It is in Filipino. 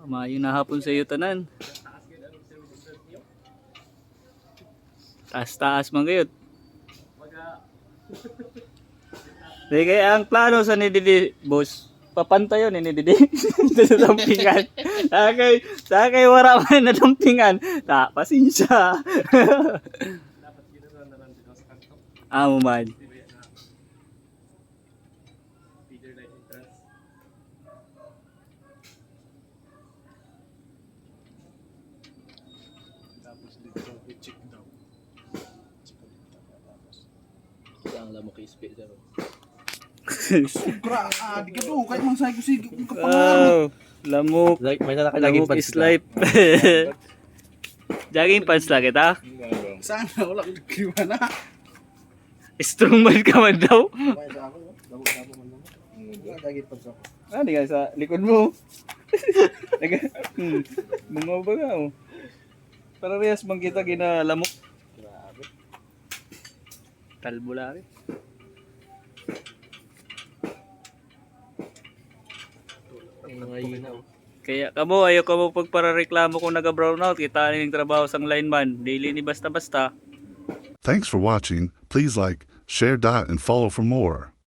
Maayo na hapon sa iyo tanan. Taas-taas man kayo. Di kaya ang plano sa ni Didi, boss, papantayo ni Didi. Sa dumpingan. Sa kay wala man na dumpingan. Pasensya. Amo man. Tapos dito i-check daw. Ang lamok ispe sa ro. Sobra, di ka doon. Kahit mang sayo ko sige kung kapangalan. Wow, lamok. May nalaki Lamok is life. Jogging pants lang kita. Sana, wala kong nagkriwa na. Strong man ka man daw. Dabo-dabo man naman. Wala, dagit pa ako. Di ka sa likod mo. Bungaw ba ka oh. Para rehas bang kita ginalamok. Grabe. Talbo lang. Kaya kamo ayaw ka mo pagparareklamo kung naga-brownout. Kita ning trabaho sang lineman. Daily ni basta-basta. Thanks for watching. Please like, share, and follow for more.